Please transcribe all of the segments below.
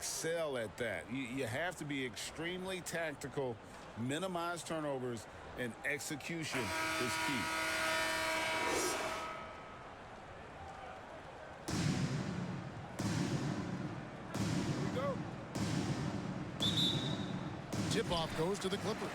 excel at that. You have to be extremely tactical, minimize turnovers, and execution is key. Here we go. Tip-off goes to the Clippers.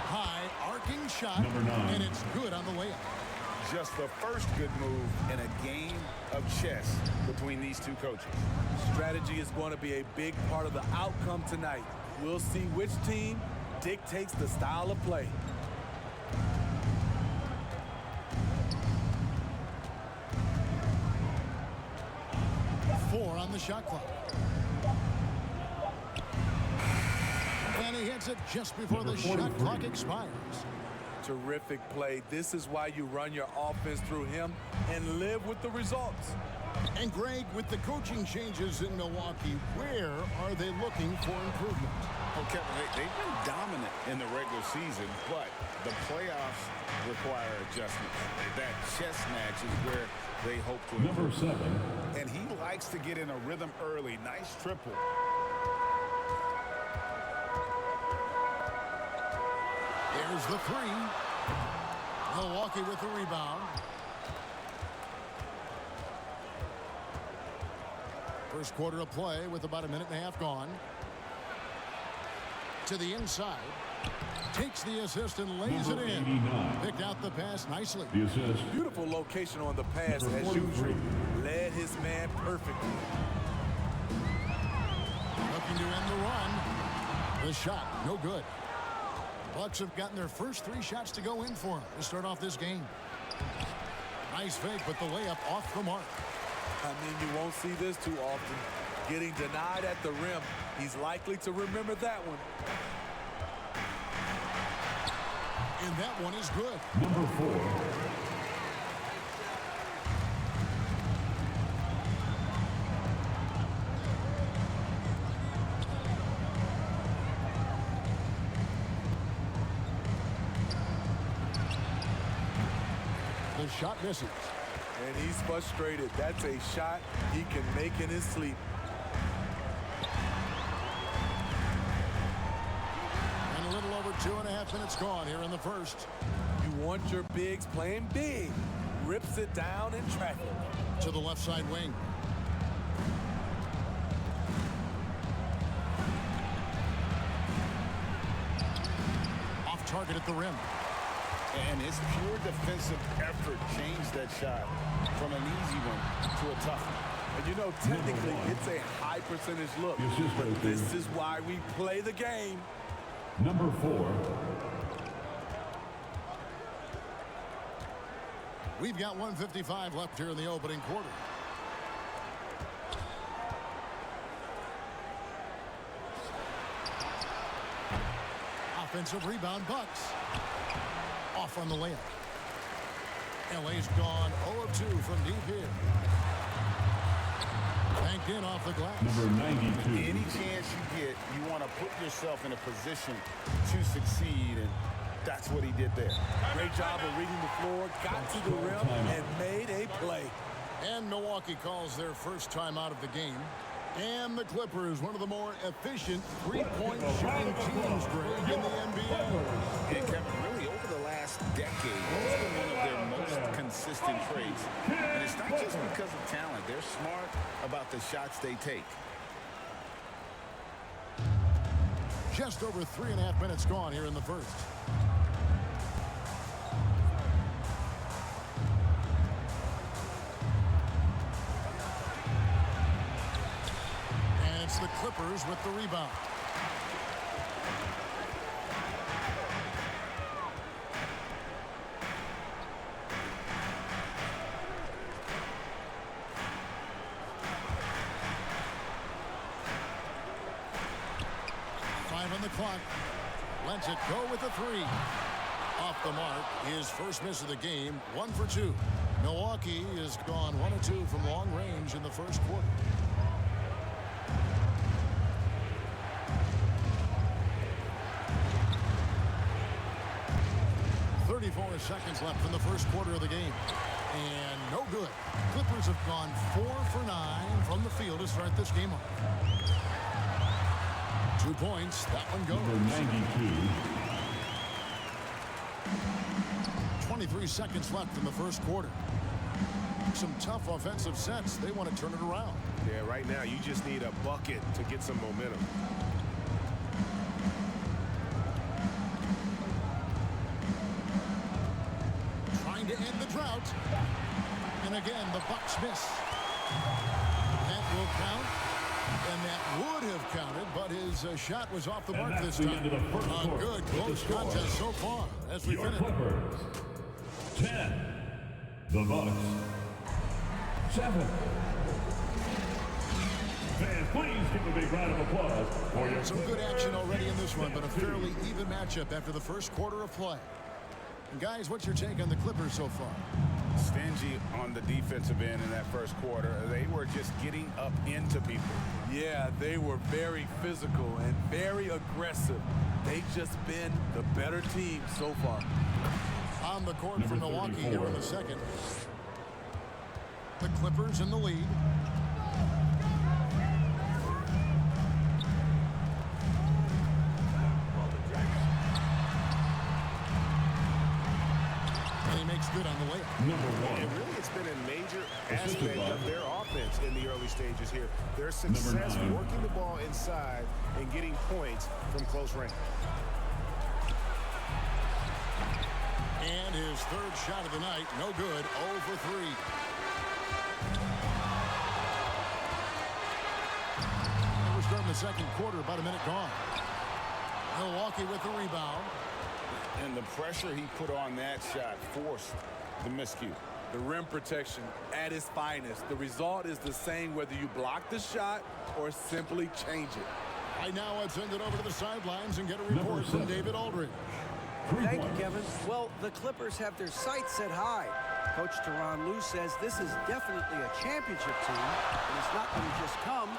High arcing shot, and it's good on the layup. Just the first good move in a game of chess between these two coaches. Strategy is going to be a big part of the outcome tonight. We'll see which team dictates the style of play. Four on the shot clock. And he hits it just before the shot clock expires. Terrific play. This is why you run your offense through him and live with the results. And Greg, with the coaching changes in Milwaukee, where are they looking for improvement? Oh, Kevin, they've been dominant in the regular season, but the playoffs require adjustments. That chess match is where they hope to improve. Number 7. And he likes to get in a rhythm early. Nice triple. There's the three. Milwaukee with the rebound. First quarter of play with about a minute and a half gone. To the inside. Takes the assist and lays it in. 89. Picked out the pass nicely. The assist. Beautiful location on the pass as usual. Led his man perfectly. Looking to end the run. The shot, no good. Bucks have gotten their first 3 shots to go in for him to start off this game. Nice fake, but the layup off the mark. I mean, you won't see this too often. Getting denied at the rim. He's likely to remember that one. And that one is good. Number 4. The shot misses. And he's frustrated. That's a shot he can make in his sleep. And a little over 2.5 minutes gone here in the first. You want your bigs playing big. Rips it down in traffic. To the left side wing. Off target at the rim. And his pure defensive effort changed that shot from an easy one to a tough one. And you know, technically, it's a high percentage look. But this is why we play the game. Number 4. We've got 1:55 left here in the opening quarter. Offensive rebound, Bucks. Off on the layup. LA's gone 0 of 2 from deep here. Banked in off the glass. Number 92. Any chance you get, you want to put yourself in a position to succeed, and that's what he did there. Great job of reading the floor, got to the rim, and made a play. And Milwaukee calls their first time out of the game. And the Clippers, one of the more efficient three-point shooting teams, Greg, in the NBA. And Kevin, really over the last decade, it's been one of their most consistent traits. And it's not just because of talent. They're smart about the shots they take. Just over 3.5 minutes gone here in the first. And it's the Clippers with the rebound. On the clock, lets it go with the three. Off the mark, his first miss of the game, 1 for 2. Milwaukee is gone 1 of 2 from long range in the first quarter. 34 seconds left in the first quarter of the game. And no good. Clippers have gone 4 for 9 from the field to start this game off. 2 points. That one goes. Number 92. 23 seconds left in the first quarter. Some tough offensive sets. They want to turn it around. Yeah, right now you just need a bucket to get some momentum. Trying to end the drought. And again, the Bucks miss. That will count. And that would have counted, but his shot was off the mark this time. A good close contest so far as we finish. Clippers 10. The Bucks 7. Fans, please give a big round of applause for your Some good action already in this one, but a fairly even matchup after the first quarter of play. And guys, what's your take on the Clippers so far? Stingy on the defensive end in that first quarter. They were just getting up into people. Yeah, they were very physical and very aggressive. They've just been the better team so far. On the court Number from Milwaukee 34. here in the second. The Clippers in the lead. And he makes good on the layup. Number 1. And really, it's been a major aspect of their offense in the early stages here. Their success 9. working the ball inside and getting points from close range. And his third shot of the night, no good, 0 for 3. And we're starting the second quarter, about a minute gone. Milwaukee with the rebound. And the pressure he put on that shot forced the miscue. The rim protection at its finest. The result is the same whether you block the shot or simply change it. Right now, let's send it over to the sidelines and get a report from David Aldridge. Thank you, Kevin. Well, the Clippers have their sights set high. Coach Tyronn Lue says this is definitely a championship team, and it's not going to just come.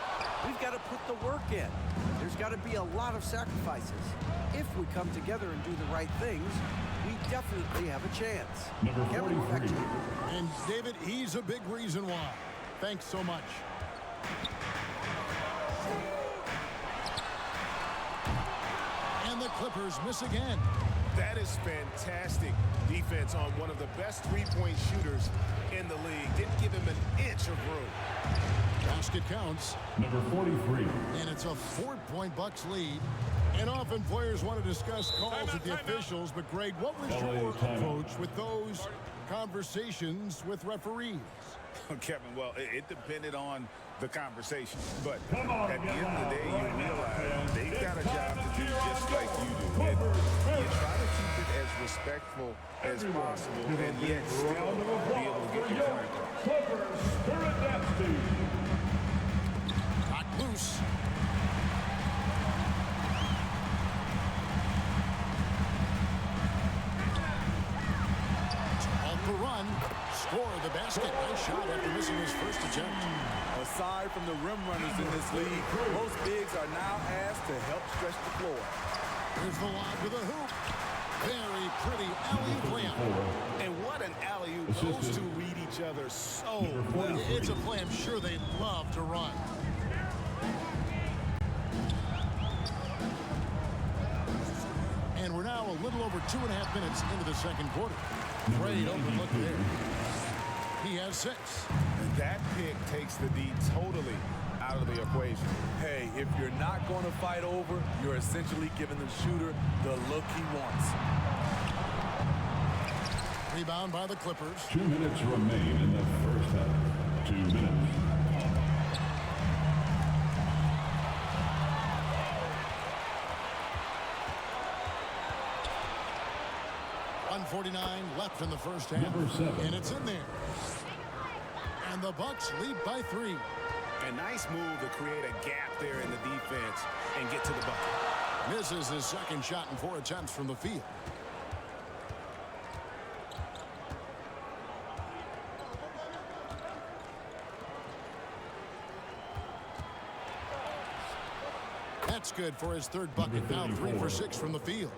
We've got to put the work in. There's got to be a lot of sacrifices. If we come together and do the right things, we definitely have a chance. Number Kevin, back to 43. you. And David, he's a big reason why. Thanks so much. And the Clippers miss again. That is fantastic defense on one of the best three-point shooters in the league. Didn't give him an inch of room. Basket counts. Number 43. And it's a 4-point Bucks lead. And often players want to discuss calls with the officials, but Greg, what was your approach with those conversations with referees? Kevin, well, it depended on the conversation. But at the end of the day, you realize they've got a job to do just like you do. And you try to keep it as respectful as possible and yet still be able to get your point across. Knocked loose. The run, score the basket. Nice shot after missing his first attempt. Aside from the rim runners in this league, most bigs are now asked to help stretch the floor. Here's the lob to the hoop. Very pretty alley-oop layup. And what an alley-oop. Those two read each other so well. It's a play I'm sure they love to run. And we're now a little over 2.5 minutes into the second quarter. Great overlook there. He has 6. And that pick takes the D totally out of the equation. Hey, if you're not going to fight over, you're essentially giving the shooter the look he wants. Rebound by the Clippers. 2 minutes remain in the first half. 2 minutes. .149 left in the first half. Number 7. And it's in there. And the Bucks lead by 3. A nice move to create a gap there in the defense and get to the bucket. Misses his second shot in 4 attempts from the field. That's good for his third bucket. Now 3 for 6 from the field.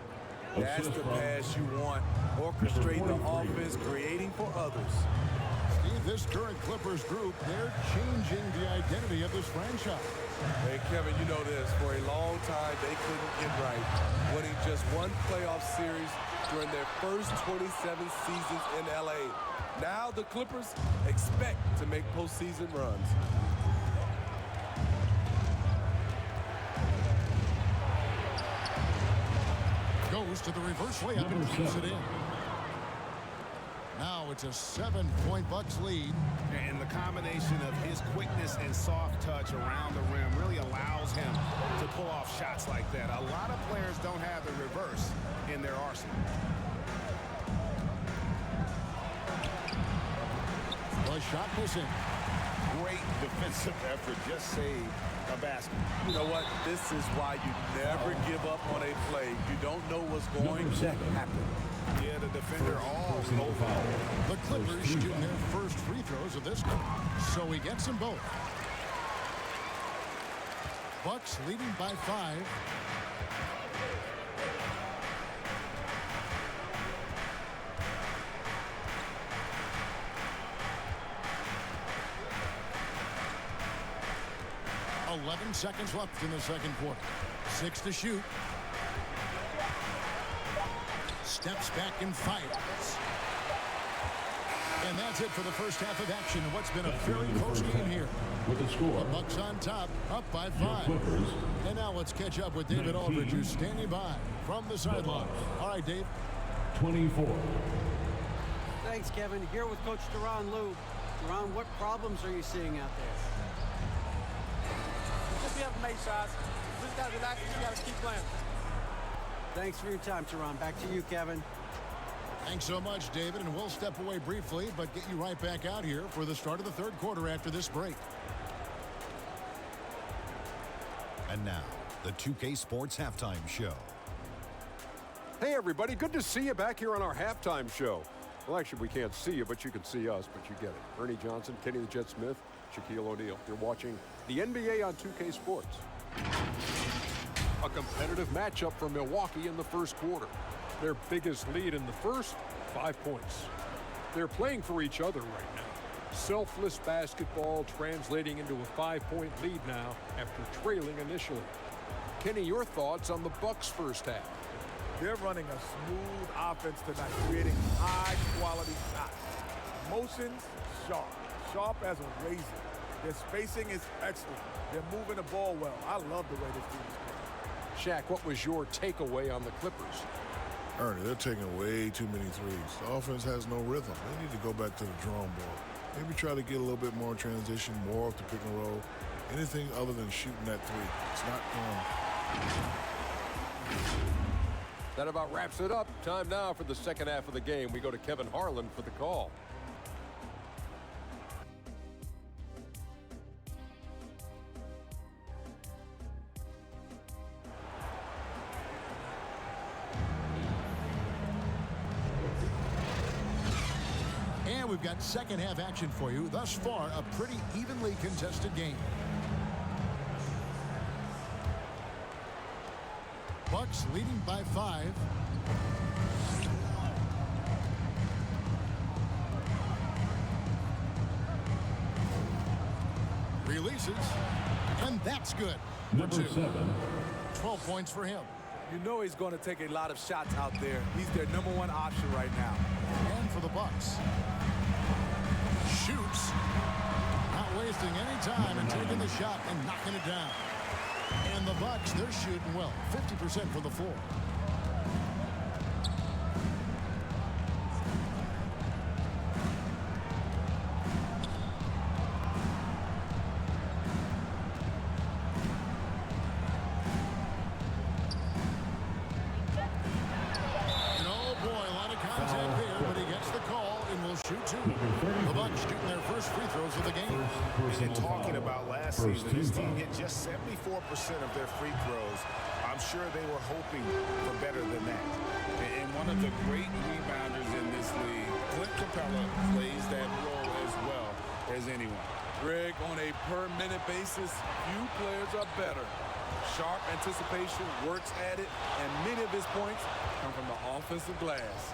That's the pass you want. Orchestrating the offense, creating for others. Steve, this current Clippers group, they're changing the identity of this franchise. Hey, Kevin, you know this. For a long time, they couldn't get right, winning just one playoff series during their first 27 seasons in L.A. Now the Clippers expect to make postseason runs. Goes to the reverse layup and keeps it in. Now it's a 7-point Bucks lead. And the combination of his quickness and soft touch around the rim really allows him to pull off shots like that. A lot of players don't have the reverse in their arsenal. The shot missing. Great defensive effort. Just saved a basket. You know what? This is why you never give up on a play. You don't know what's going to happen. Yeah, the defender all over. The Clippers shooting their first free throws of this game, so he gets them both. Bucks leading by 5. .11 seconds left in the second quarter. 6 to shoot. Steps back and fires. And that's it for the first half of action in what's been a very close game here. With the score, The Bucks on top, up by 5. Clippers. And now let's catch up with David Aldridge, who's standing by from the sideline. All right, Dave. 24. Thanks, Kevin. Here with Coach Tyronn Lue. Tyronn, what problems are you seeing out there? Just be able to make shots. We just got to relax and we got to keep playing. Thanks for your time, Tyronn. Back to you, Kevin. Thanks so much, David, and we'll step away briefly, but get you right back out here for the start of the third quarter after this break. And now, the 2K Sports Halftime Show. Hey, everybody. Good to see you back here on our halftime show. Well, actually, we can't see you, but you can see us, but you get it. Ernie Johnson, Kenny the Jet Smith, Shaquille O'Neal. You're watching the NBA on 2K Sports. A competitive matchup for Milwaukee in the first quarter. Their biggest lead in the first, 5 points. They're playing for each other right now. Selfless basketball translating into a 5-point lead now after trailing initially. Kenny, your thoughts on the Bucks' first half? They're running a smooth offense tonight, creating high-quality shots. Motions, sharp as a razor. Their spacing is excellent. They're moving the ball well. I love the way this team is playing. Shaq, what was your takeaway on the Clippers? Ernie, they're taking way too many threes. The offense has no rhythm. They need to go back to the drawing board. Maybe try to get a little bit more transition, more off the pick and roll. Anything other than shooting that three. It's not going. That about wraps it up. Time now for the second half of the game. We go to Kevin Harlan for the call. And we've got second half action for you. Thus far, a pretty evenly contested game. Bucks leading by 5. Releases, and that's good. Number 7. 12 points for him. You know he's going to take a lot of shots out there. He's their #1 option right now. And for the Bucks. Shoots. Not wasting any time and taking the shot and knocking it down. And the Bucks, they're shooting well. 50% for the floor. And talking about last season, this team hit just 74% of their free throws. I'm sure they were hoping for better than that. And one of the great rebounders in this league, Clint Capella, plays that role as well as anyone. Greg, on a per-minute basis, few players are better. Sharp anticipation, works at it, and many of his points come from the offensive glass.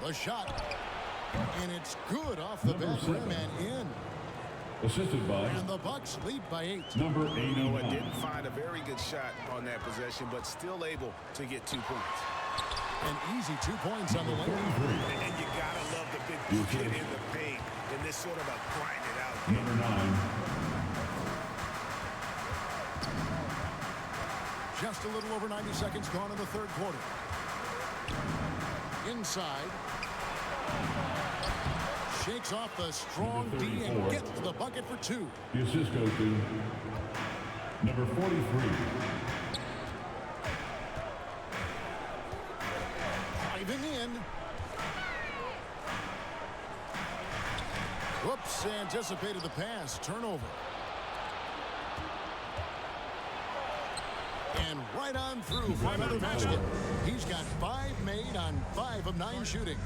The shot, and it's good off the back rim and in. Assisted by. And the Bucks lead by 8. Number 89. You know, it didn't find a very good shot on that possession, but still able to get 2 points. An easy 2 points on the way. And you gotta love the big bucket in the paint in this sort of a grind it out game. Number 9. Just a little over 90 seconds gone in the third quarter. Inside. Shakes off the strong D and gets the bucket for 2. The assist goes to number 43. Driving in. Whoops, anticipated the pass. Turnover. And right on through for another basket. He's got 5 made on 5 of 9 shooting.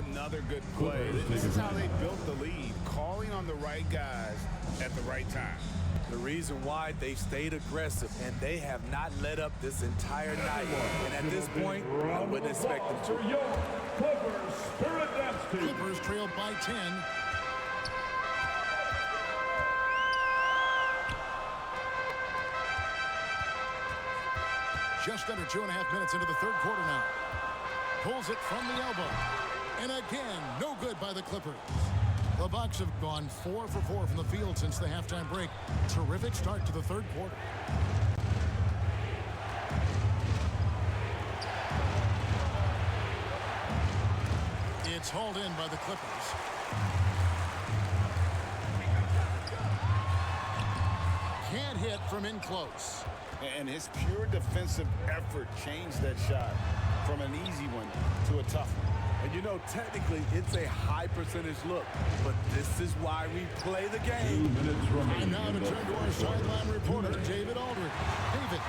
Another good play. This is how they built the lead, calling on the right guys at the right time. The reason why they've stayed aggressive, and they have not let up this entire night. And at this point, I wouldn't expect them to. Clippers trailed by 10. Just under 2.5 minutes into the third quarter now. Pulls it from the elbow. And again, no good by the Clippers. The Bucks have gone 4 for 4 from the field since the halftime break. Terrific start to the third quarter. It's hauled in by the Clippers. Can't hit from in close. And his pure defensive effort changed that shot from an easy one to a tough one. And you know, technically, it's a high percentage look, but this is why we play the game. 2 minutes remaining. And now to turn to our sideline reporter, David Aldridge. David.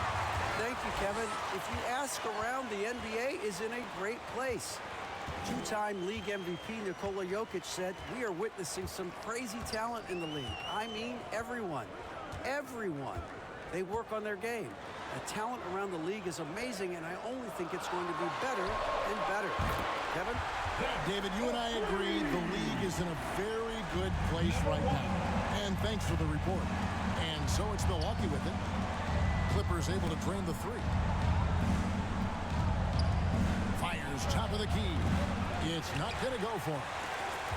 Thank you, Kevin. If you ask around, the NBA is in a great place. 2-time league MVP Nikola Jokic said, "We are witnessing some crazy talent in the league. I mean, everyone. Everyone. They work on their game. The talent around the league is amazing, and I only think it's going to be better and better." Kevin? David, you and I agree the league is in a very good place right now. And thanks for the report. And so it's Milwaukee with it. Clippers able to drain the 3. Fires top of the key. It's not going to go for him.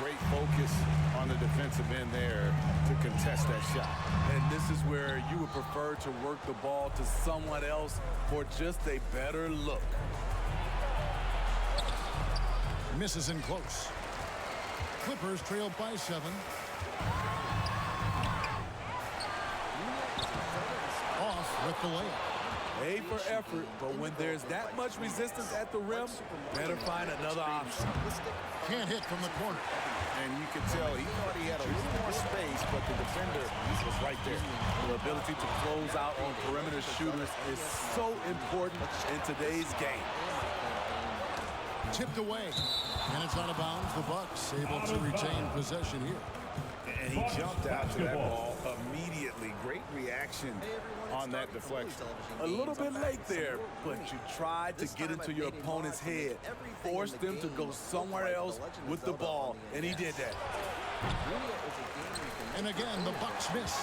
Great focus on the defensive end there to contest that shot. And this is where you would prefer to work the ball to someone else for just a better look. Misses in close. Clippers trailed by 7. Off with the layup. A for effort, but when there's that much resistance at the rim, better find another option. Can't hit from the corner. And you could tell he thought he had a little more space, but the defender was right there. The ability to close out on perimeter shooters is so important in today's game. Tipped away. And it's out of bounds. The Bucks able to retain possession here. And he jumped out to that ball immediately. Great reaction on that deflection. A little bit late there, but you tried to get into your opponent's head. Forced them to go somewhere else with the ball, and he did that. And again, the Bucks miss.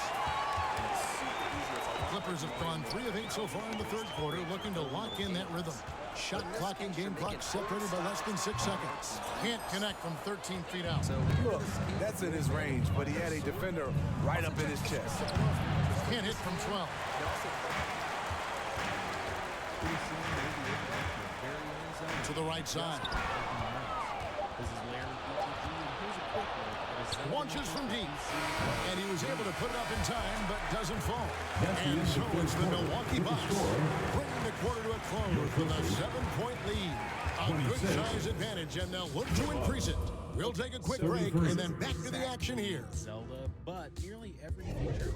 Clippers have gone 3 of 8 so far in the third quarter, looking to lock in that rhythm. Shot clock and game clock separated by less than 6 seconds. Can't connect from 13 feet out. Look, that's in his range, but he had a defender right up in his chest. Can't hit from 12. To the right side. Launches from deep. And he was able to put it up in time, but doesn't fall. And so it's the Milwaukee Bucks bringing the quarter to a close with a 7-point lead. A good size advantage, and they'll look to increase it. We'll take a quick break and then back to the action here. Zelda, but nearly every feature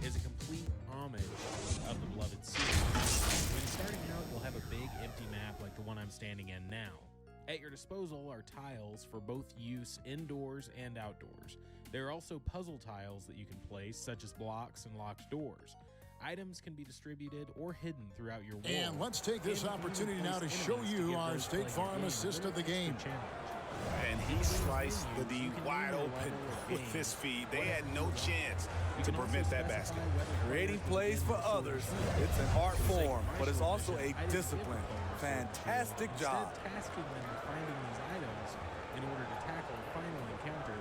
is a complete homage of the beloved series. When starting out, you'll have a big empty map like the one I'm standing in now. At your disposal are tiles for both use indoors and outdoors. There are also puzzle tiles that you can place, such as blocks and locked doors. Items can be distributed or hidden throughout your wall. And let's take this opportunity now to show you our State Farm assist of the game. And he sliced the D wide open with his feed. They had no chance to prevent that basket. Creating plays for others, it's an art form, but it's also a discipline. Fantastic job. Instead, tasking them with finding these items in order to tackle the final encounter.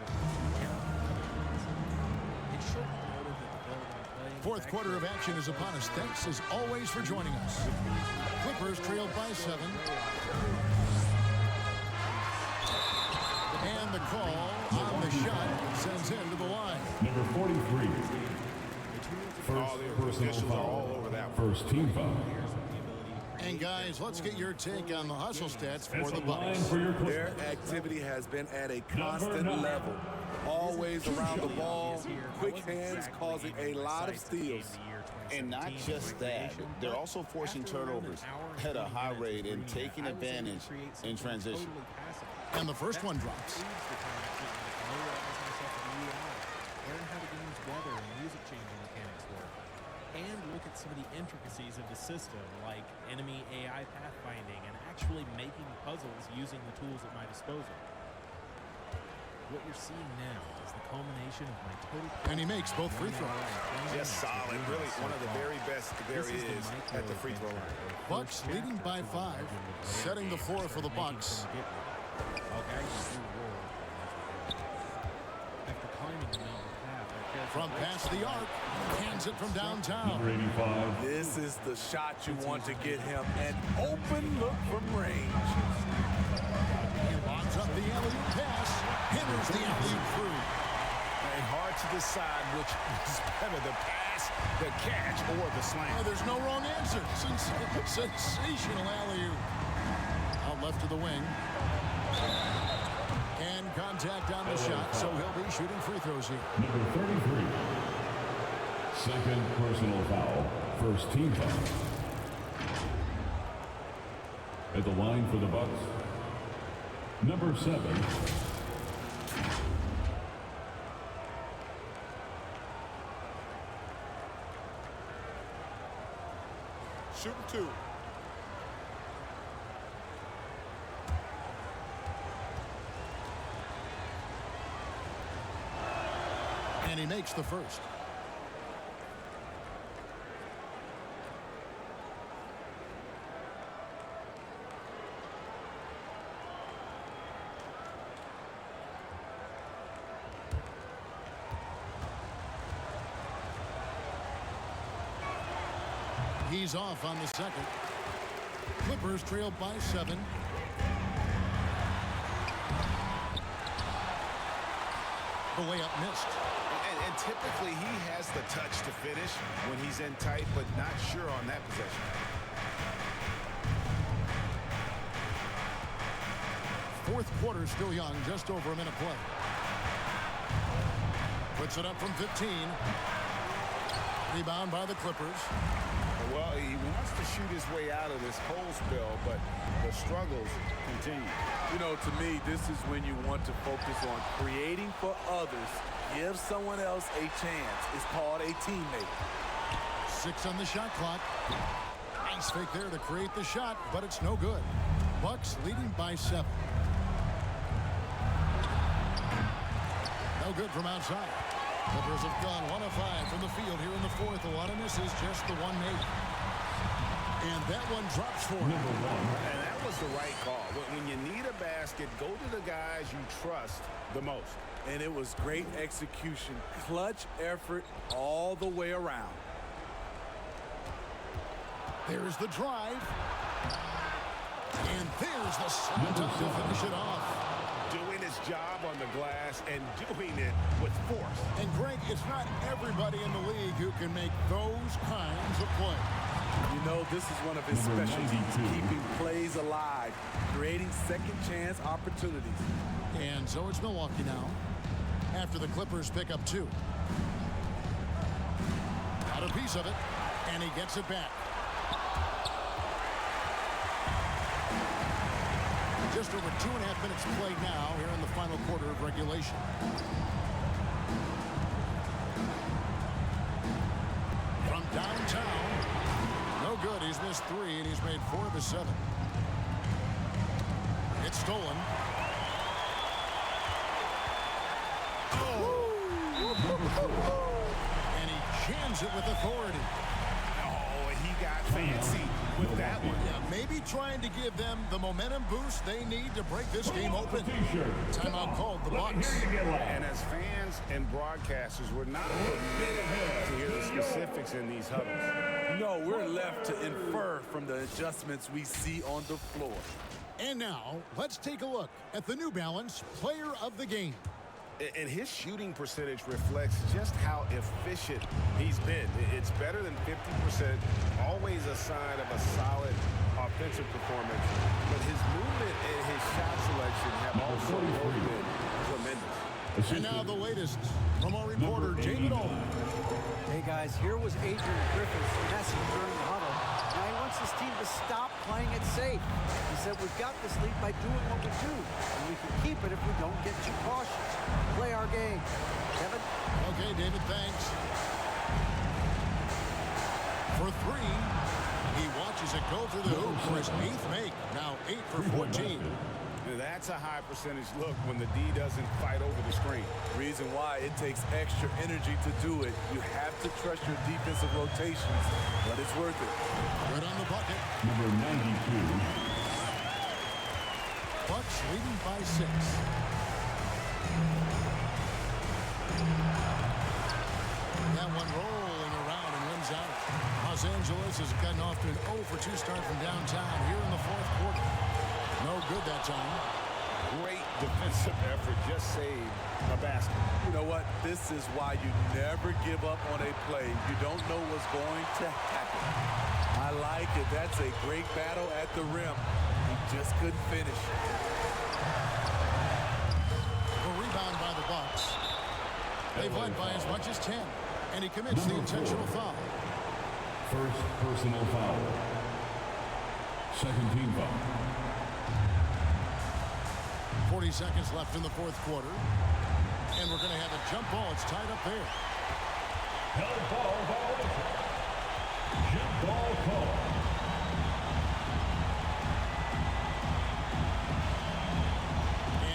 It should be noted that the build on playing Fourth quarter of action is upon us. Thanks as always for joining us. Clippers trailed by 7. And the call on the shot sends him to the line. Number 43. First personal foul. First team foul. And guys, let's get your take on the hustle stats for the Bucks. Their activity has been at a constant level. Always around the ball, quick hands causing a lot of steals. And not just that, they're also forcing turnovers at a high rate and taking advantage in transition. And the first one drops. Learn how the game's weather and music changing mechanics work. And look at some of the intricacies of the system, like enemy AI pathfinding and actually making puzzles using the tools at my disposal. What you're seeing now is the culmination of my total... And he makes both free throws. Just solid. Really one of the very best there is at the free throw line. Bucks leading by 5, setting the floor for the Bucks. After climbing the mountain path, From past the arc, hands it from downtown. Number 85. This is the shot you want to get him. An open look from range. Lobs up the alley-oop pass. Hammers the alley-oop through. And hard to decide which is better, the pass, the catch, or the slam. Oh, there's no wrong answer. Sensational alley-oop. Out left to the wing. And contact on the shot, so he'll be shooting free throws here. Number 33. Second personal foul. First team foul. At the line for the Bucks, number 7. Shooting 2. And he makes the first. He's off on the second. Clippers trailed by 7. The layup missed. And typically he has the touch to finish when he's in tight, but not sure on that possession. Fourth quarter still young, just over a minute play. Puts it up from 15. Rebound by the Clippers. Well, he wants to shoot his way out of this hole spill, but the struggles continue. You know, to me, this is when you want to focus on creating for others. Give someone else a chance. It's called a teammate. 6 on the shot clock. Nice fake there to create the shot, but it's no good. Bucks leading by 7. No good from outside. Clippers have gone 1 of 5 from the field here in the fourth. A lot of misses, just the one made. And that one drops for him. And that was the right call. When you need a basket, go to the guys you trust the most. And it was great execution. Clutch effort all the way around. There's the drive. And there's the slam dunk to finish it off. Doing his job on the glass and doing it with force. And Greg, it's not everybody in the league who can make those kinds of plays. You know, this is one of his specialties, keeping plays alive, creating second chance opportunities. And so it's Milwaukee now, after the Clippers pick up 2. Got a piece of it, and he gets it back. Just over 2.5 minutes played now here in the final quarter of regulation. From downtown. No good. He's missed 3, and he's made 4 of his 7. It's stolen. And he jams it with authority. Oh, he got fancy with that one. Yeah, maybe trying to give them the momentum boost they need to break this game open. Timeout called, the Bucks. And as fans and broadcasters, we're not permitted to hear the specifics in these huddles. No, we're left to infer from the adjustments we see on the floor. And now, let's take a look at the New Balance Player of the Game. And his shooting percentage reflects just how efficient he's been. It's better than 50%, always a sign of a solid offensive performance. But his movement and his shot selection have also both been tremendous. And now the latest from our reporter, David Aldridge. Hey, guys, here was Adrian Griffiths messing during the huddle. Now he wants his team to stop playing it safe. He said, we've got this lead by doing what we do, and we can keep it if we don't get too cautious. Play our game. Kevin? Okay, David, thanks. For 3, he watches it go through the hoop for his 8th make. Now 8 for 14. That's a high percentage look when the D doesn't fight over the screen. Reason why it takes extra energy to do it. You have to trust your defensive rotations, but it's worth it. Good on the bucket. Number 92. Bucks leading by 6. That one rolling around and rims out. Los Angeles has gotten off to an 0 for 2 start from downtown here in the 4th quarter. No good that time. Great defensive effort, just saved a basket. You know what? This is why you never give up on a play. You don't know what's going to happen. I like it. That's a great battle at the rim. He just couldn't finish. A rebound by the Bucks. They've led by as much as 10, and he commits the intentional foul. First personal foul. Second team foul. 40 seconds left in the 4th quarter. And we're going to have a jump ball. It's tied up there. Held ball violation. Jump ball call.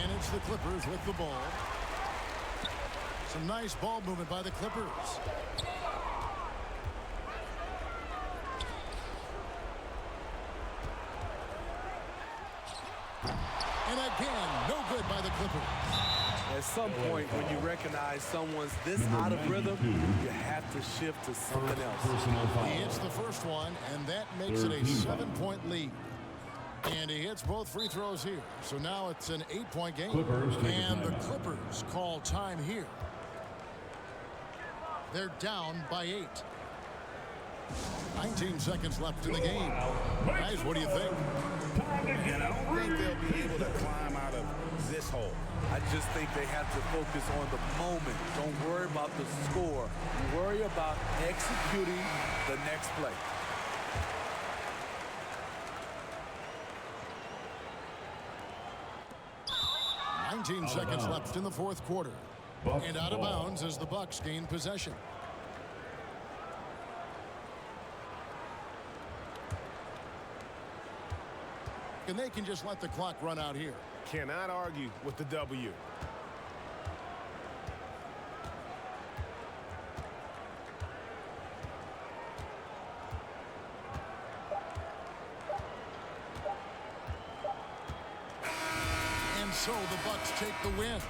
And it's the Clippers with the ball. Some nice ball movement by the Clippers. And again, no good by the Clippers. At some point, when you recognize someone's this out of rhythm, you have to shift to something else. He hits the first one, and that makes it a 7-point lead. And he hits both free throws here. So now it's an 8-point game. And the Clippers call time here. They're down by 8. 19 seconds left in the game. Guys, what do you think? And I don't think they'll be able to climb out of this hole. I just think they have to focus on the moment. Don't worry about the score. Worry about executing the next play. Nineteen seconds left in the 4th quarter. And out of bounds as the Bucks gain possession. And they can just let the clock run out here. Cannot argue with the W. And so the Bucks take the win.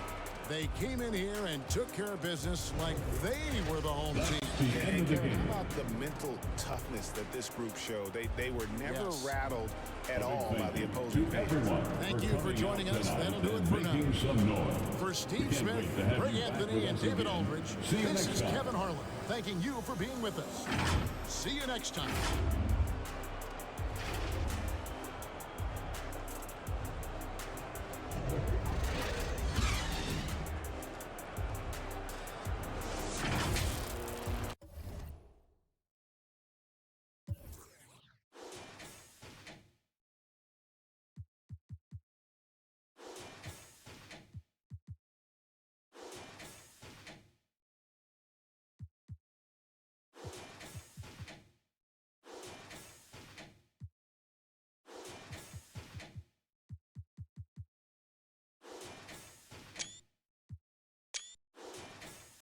They came in here and took care of business like they were the home team. And Kevin, how about the mental toughness that this group showed? They were never rattled at all by the opposing players. Thank you for joining us. That'll do it for now. For Steve Smith, Greg Anthony, and David Aldridge, this is Kevin Harlan thanking you for being with us. See you next time.